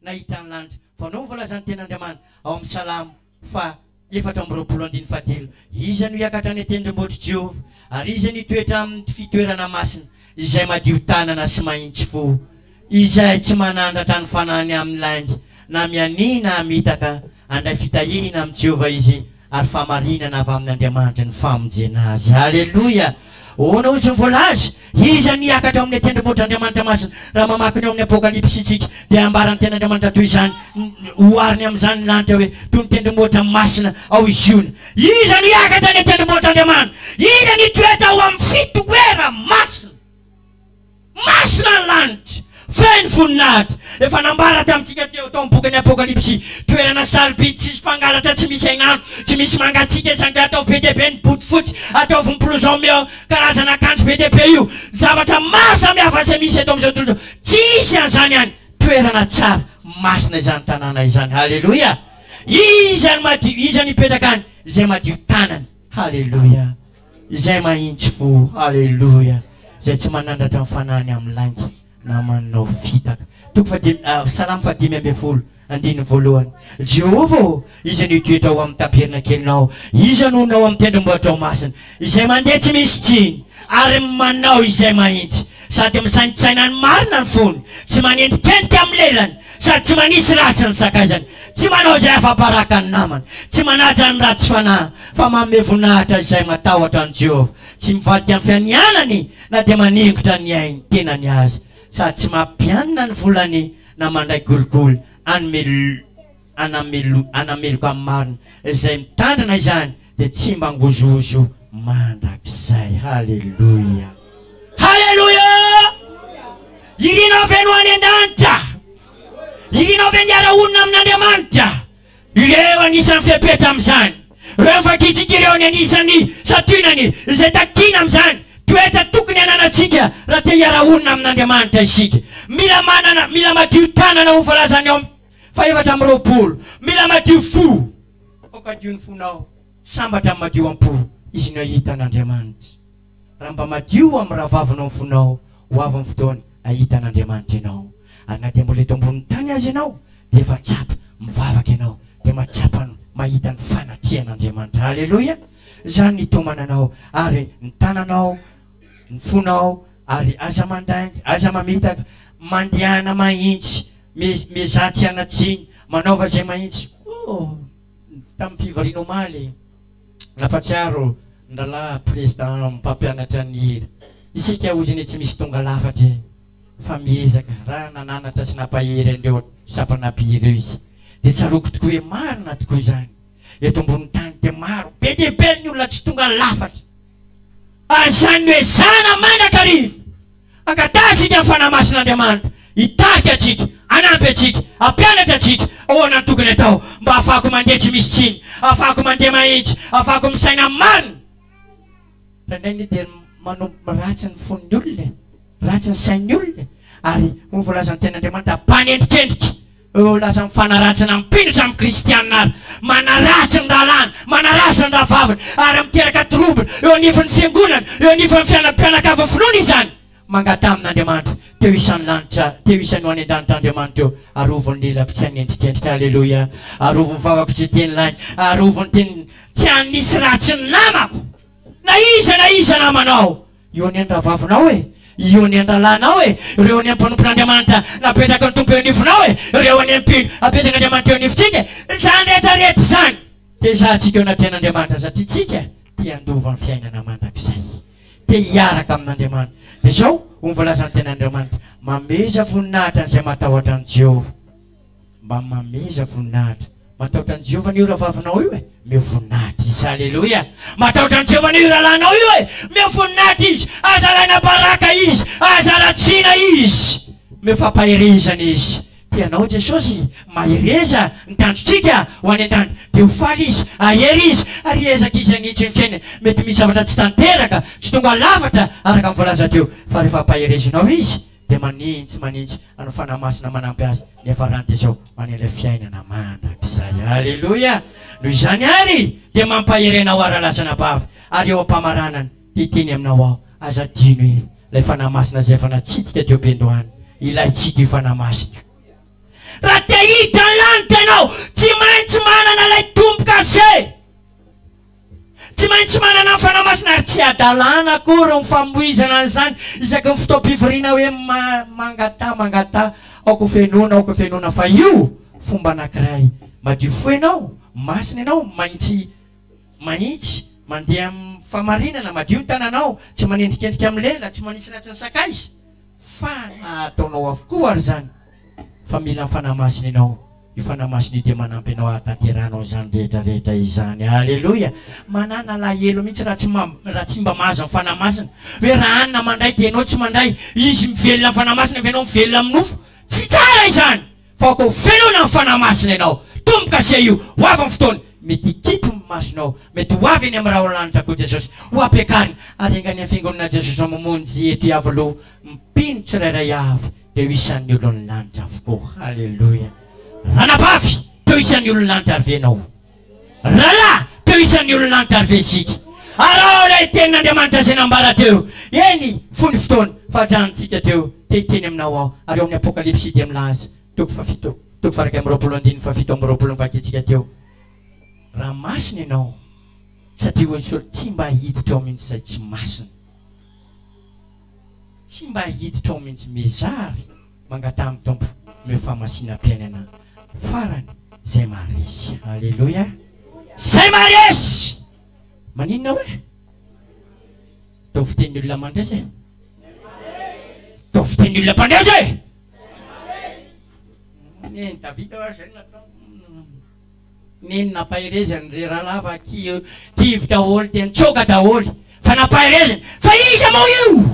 nahitany lanitra fa no volazany ten'Andriamanitra ao amin'ny Salamo fa 4:22 izy no hiakatra ny tendrombohitra Jehova ary izy no toetra amin'ny fitoerana masina izay madio tanana sy mahitsy fo izay tsy manandratra ny fanahiny amin'ny laingy na mianina mitaka andray fitahina amin'ny Jehova izy ary famarinana avy amin'ny Andriamanitra ny famonjena azy. Haleluya. Ona ozy mivolazy izy no hiakatra amin'ny tendrombohitra Andriamanitra masina raha mamaky ny amin'ny Apokalipsy tsika dia ambarany ten'Andriamanitra toy izany ohariny amin'izany lanitra hoe toy ny tendrombohitra masina ao iziona. Izy no hiakatra ny tendrombohitra Andriamanitra, izy no toetra ao amin'ny fitoera masina masina ny lanitra feno voninahitra efa nambara tamintsika teo tao amin'ny boky ny Apokalipsy toerana salopity tsisy mpangalatra tsy misy ainano tsy misy mangatsika izany atao be dia be ny boty fotsy ataovy ny blouson meo karazana akanjo be dia be io zavatra maro samihafa izay misy eto amin'izao tontolo izao tsisy an'izany ihany toerana tsara masina izany tanàna izany. Haleluya. Izany madio izany mipetraka any izay madio tanany. Haleluya. Izay mahitsy fo. Haleluya. Izay tsy manandratra ny fanahiny amin'ny laingy na manao fitaka. Salamo 5:20 Jehova izy no toetra ao amin'ny tapirina kelinao, izy no nao amin'ny tendrombohitra ao masina izay mandeha tsy misy tsiny ary manao izay mahitsy sady misaintsaina ny marina ny fony tsy manendrikendrika amin'ny lelany sady tsy manisy ratsy ny sakaizany tsy manao izay afa-baraka ny namany tsy manaja ny ratsy fanahy fa manome voninahitra izay matahotra ny Jehova tsy mivadika ny fianianany na dia manengotra ny ainy tenany azy sady tsy mampianina ny volany na mandray golikoly anameloka amin'ny marina izay mitandrina izany dia tsy mba ngozozo mandrakizay. Haleluya. Haleluya. Irinao veno any an-danitra, irinao ve niara onina amin'Andriamanitra ireo anisan'ny fepetra amin'izany ireo fakitsika ireo ny anisan'ny satunany izay takina amin'izany toetra tokony ananatsika raha te hiara onina amin'Andriamanitra isika. Mila madio tanana ho falazany ao 7:20 mila madio fo okadio ny fonao sambatra amin'ny madio am-po izy no ahita an'Andriamanitra. Raha mba madio amin'ny raha vavinao ny fonao ho avy ny fotoana ahita an'Andriamanitra ianao ary na dia mbola eto ambonin'ny tany azy ianao dia efa tsapa mivavaka ianao dia matsapa mahita ny fanatrian'Andriamanitra. Haleluya. Zany ny tomananao ary ny tananao ny fonao ary aza mandainga aza mamitaka mandehana mahitsy mizatsy anatsiny manaova izay mahitsy. Tamin'ny fivoriana omaly nampatsiaro ndrala président mpampianatra ny hira isika oziny tsy misy tonga lafatra fa miezaka raha nananatra sy nampahery andreo sapanampihireo izy dia tsaroko tokoa hoe marina tokoa izany eto ambony tany dia maro be dia be ny olona tsy tonga lafatra ary izany hoe zana mandrakariva ankatatsika ny fanahy masin'Andriamanitra hitarika atsika anampy atsika ampianatra atsika ahoana ny tokony atao mba ahafahako mandeha tsy misy tsiny ahafahako mandeha mahitsy ahafahako misaina marina. Raindray dia manao ratsy ny fon'ny olona ratsy ny sain'ny olona ary movolazany ten'Andriamanitra mpanendrikendrika lasa mifanaratsina mpino samy kristianina ary manaratsy ny ralana manaratsy ny ravavana ary miteraka trouble eo anifon'ny fiangonana eo anifon'ny fianakavy finoana izany mangata amin'Andriamanitra teo isan'ny lanitra teo isan'ny ho any an-danitra Andriamanitra eo arovony lelako tsy hanendrikendrika. Haleluya. Arovony vavako tsy teny lainy arovony teny tsy hanisy ratsy ny namako na iza namanao eo ny andravavinao eo ny andralanao ireo ny ampanimpon'Andriamanitra napetraka ny tompo eo anifonao ireo ny ampino apetraka Andriamanitra eo anifitsika zany rehetrarehetra zany dia zahantsika eo anatin'Andriamanitra satria tsika te handova ny fiainana mandrakizay te hiaraka amin'Andriamanitra. Dia zao mivolazany ten'Andriamanitra mameza voninahitra an'izay matahotra ny Jehova mba mameza voninahitra matahotra ny Jehova ny io raha vavinao io meo voninahitra izy. Haleluya. Matahotra ny Jehova ny io raha lanao io meo voninahitra izy aza laina baraka izy aza ratsina izy meo fampaherezana izy. Tianao Jesosy mahereza ny tandrotsika ho any an-tany dia ho faly izy ahery izy ary ezaka izy anitsy ny fiainana mety misy zavatra tsy tanteraka tsy tonga lafatra araka mivolaza teo fa rehefa ampaherezinao izy dia manintsy ano fanahy masina manampy azy nefa rany dia zao manela fiainana mandrakizay. Haleluya. Noho izany ary dia mampaherenao ara-lasana bavy ary eo ampamaranana titeny aminao ao aza dino hoe ilay fanahy masina zay efa natsitika teo Bendohany ilayntsika io fanahy masina raha te hita ny lanitra ianao tsy maintsy manana ilay tomboka se, tsy maintsy manana ny fanamasina ary tsy adalàna akory ny famoizana an'izany isaky ny fotoam-pivoriana hoe mangata aoko fenona fa io fomba anankiray madio fo ianao masina ianao mahitsy mandeha amin'ny famarinana madio ny tananao tsy manendrikendrika amin'ny lela tsy manisy ratsy ny sakaizy fa nataonao avokoa ary zany fa mila ny fanamasina ianao io fanamasina io dia manampy ianao ahatanteranao zany rehetrarehetra izany. Alleloia. Manana lahelo mihitsy raha tsy mba mahazo ny fanamasina hoe raha anina mandray dia ianao tsy mandray izy mivelona ny fanamasina fa ianao mivelona amin'ny nofo tsy tsara izany fa ko velona ny fanamasina ianao tomboka se io ho avy amin'ny fotoana mety hikipy ny masonao mety ho avy eny amin'ny raha olanitra koa Jesosy ho ampiakariny ary engany fiangonana Jesosy mamonjy eto avy aloha mipino tsirairay avy dia ho isan'ny olon'ny lanitra avokoa. Alleluia. Ranabavy teo isan'ny olon'ny lanitra ary venao, rahalahy teo isan'ny olon'ny lanitra ary vesika arao ilay tenin'Andriamanitra izay nambara teo eny fony fotoana fahajanontsika teo te-teny aminao ao ary ao amin'ny apokalipsy dia milaza toko faraka amin'ny 27 fa 7 vakitsika teo raha masina ianao satria oe tsy mba hiditra ao mihitsy izay tsy masina, tsy mba hiditra ao mihitsy mezary mangata amin'ny tompo me famasinam-piainana farany zay maresy. Alleluia. Zay maresy maninona hoe tao fiteny olona mandresy tao fiteny olona mpandresy neny Davida oa zay natao neny napahirezany re raha lava kivy daholy dia nitsoka daholy fa napahirezany fa iza moa io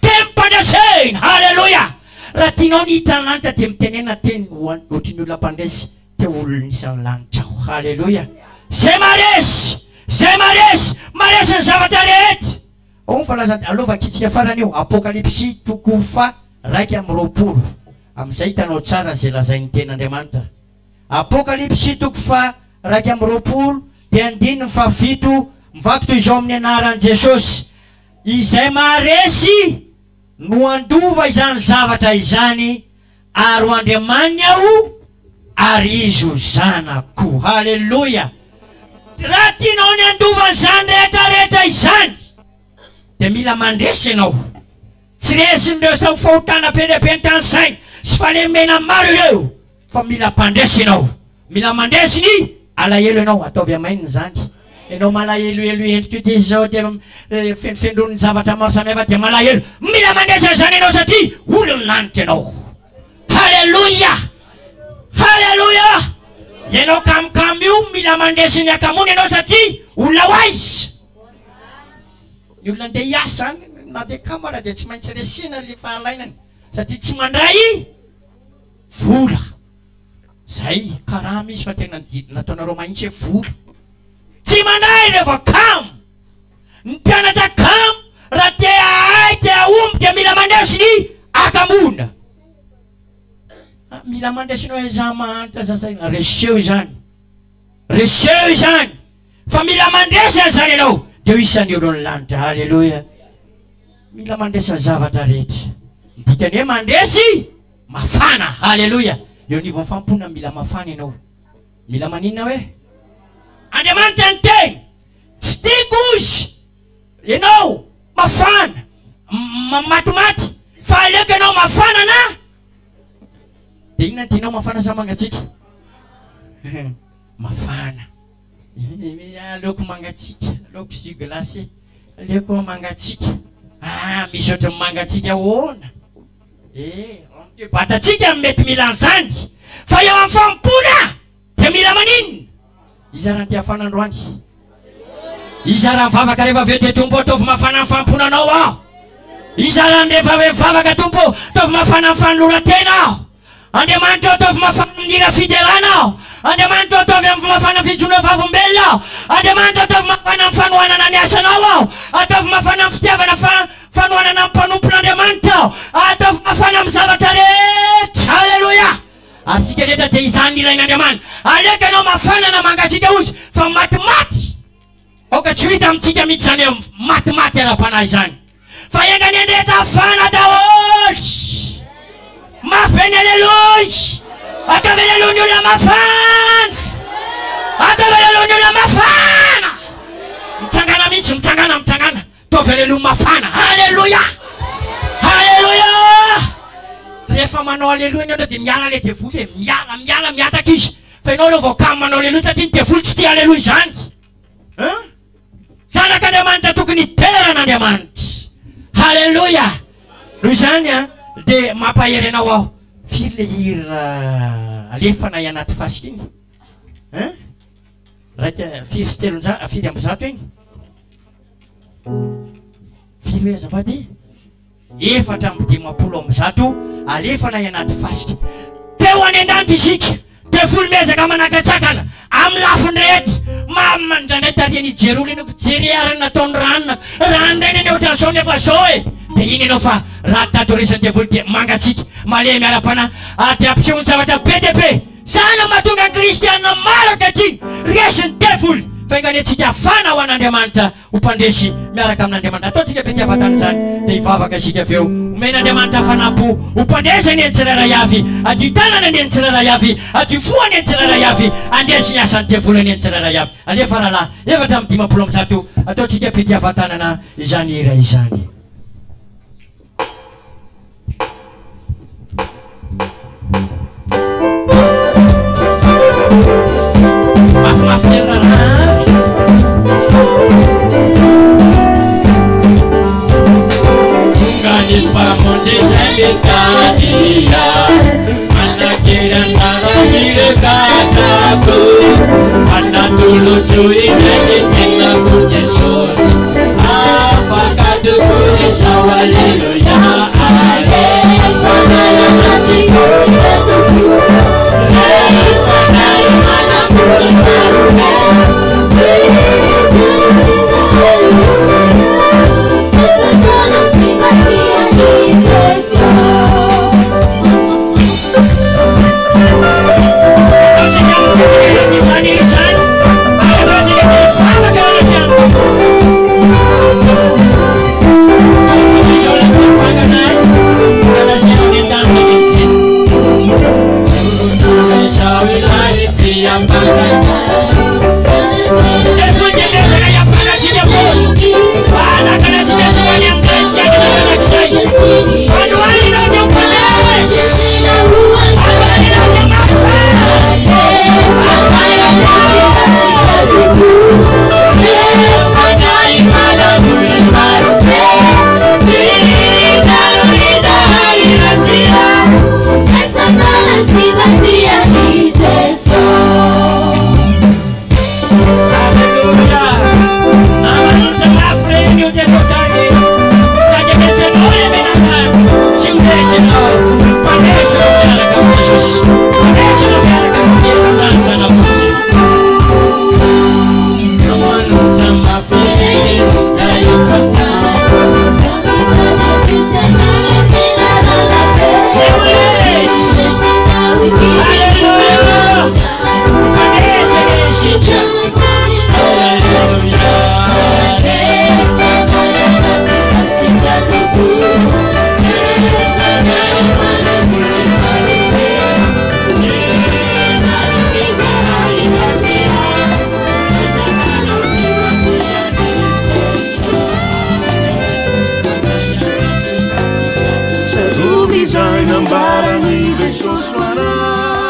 tempandresena. Alleluia. Raha tianao ny hita ny lanitra dia mitenena teny ohatriny olona mpandresy te olona isan'ny lanitra ao. Alleluia. Zay maresy ny zavatra rehetra ao nyfalaza alova kitsika farany io apokalipsy toko fa 1:20 amin'izay hitanao tsara zay lazainy ten'Andriamanitra. Apokalipsy toko fa 1:20 dia 7 mivaky toy izao amin'ny anaran'i Jesosy izay maresy no andova izany zavatra izany ary ho andriamaniny aho ary izy ho zanako. Halleluia. Raha tianao ny andova izany rehetrarehetra izany dia mila mandresy ianao tsy resin'ireo sao fahotana penepeny tany saina sy falemena maro ireo fa mila mpandresy ianao, mila mandresy ny alahelo ianao ataovy amaininy zany ianao malahelohelo endrika dia zao dia fendrony zavatra maro samihafa dia malahelo mila mandresy zany ianao satria olony lanitra ianao. Halleluia. Halleluia. Ianao kamokamo io mila mandresy ny akamony ianao satria olona ho aizy ny olona andeha hiasa zany na dia kamara dia tsy maintsy resina le fahalainany satria tsy mandray vola zay karaha misy fa tena nataonareo mahitsy hoe vola tsy mandray rehefa kamo ny mpianatra kamo raha te ahay te aomby dia mila mandresy ny akamona. Mila mandresinao iza mahanitra zasaina reseo izany fa mila mandresy zany ianao dia ho isan'ny olon'ny lanitra. Halleluia. Mila mandresy ny zavatra rehetra dikany hoe mandresy mafana. Halleluia. Eo nivon'ny fampona mila mafana ianao mila maninona hoe Andriamanitra ny teny tsy tiako izy ianao mafana matimaty fa aleoko ianao mafana na dia inona ny tianao mafana sa mangatsika mafana aleoko mangatsika aleoko jus glacé aleoko mangatsika misy ohatry mangatsika hoana batatsika mety mila an'izany fa eo amin'ny fampona dia mila maninona iza raha ty afana androany iza raha mivavaka rehefa aveo dia tompo ataovy mafana ny famponanao aho iza raha rehefa mivavaka tompo ataovy mafana ny fanolora-tena aho Andriamanitra ataovy mafana minira fidelana aho Andriamanitra ataovy mafana fijona vavombelona aho Andriamanitra ataovy mafana ny fanohanana ny asanao aho ataovy mafana ny fitiavana fanohanana ny mpanompon'Andriamanitra aho ataovy mafana amin'ny zavatra rehetra. Halleluia. Ary sika rehetra dia izany ilain'Andriamanitra aleoko ianao mafana na mangatsika ozy fa matimaty oka tsy ho hita amintsika mihitsy zany eo matimaty ara-panahy izany fa engany endrehitra afana daholy mafy beny. Alleluia. atavelelony olona mafana, atavelelony olona mafana. Mitsangana mihitsy, mitsangana tovelelo mafana. Haleluya, haleluya. Rehefa manao aleluya ianao dia miala le devoly e, miala miataka izy. Fa ianao rehefa kamo manao aleluya satria ny devoly tsy tia aleluya izany. Zanak'Andriamanitra tokony iteran'Andriamanitra. Haleluya. Noho izany a dia mampahery anao aho. Firy le hira alefana anaty fasika iny? Raika firy sy telonjato, firy amby zato iny? Firy hoe azafady? 450 alefana anaty fasika. Teo any an-danitra isika. Devoly mezaka manakatsakana amin'ny lafiny rehetra. Mandray tariany jeroly ianao jery arany nataony ranona. Rano reny any ohatra zao nefa zao e. Dia iny ianao fa raha tadorisany devoly dia mangatsika. Male miara-pana ady ampiseho ny zavatra be dia be. Sana mahatonga kristianina maro ankehitriny resiny devoly. Fainganetsika afana ho an'Andriamanitra ho mpandresy miaraka amin'Andriamanitra. Ataontsika mpitia-fatana izany dia hivavaka isika avy eo. Omen'Andriamanitra fanapo ho mpandresy ny tsirairay avy. Adio tanana ny tsirairay avy. Adio foa ny tsirairay avy. Andresy ny asan'ny devoly ny tsirairay avy. Alefa rahalahy efatra amin'ny 50 ataontsika mpitia-fatanana izany hira izany. Pamonje sabitadia anakiran naramile kataku anatulu ini tina ku Jesus apakah ku haleluya Design ang barang ni Jesus wala.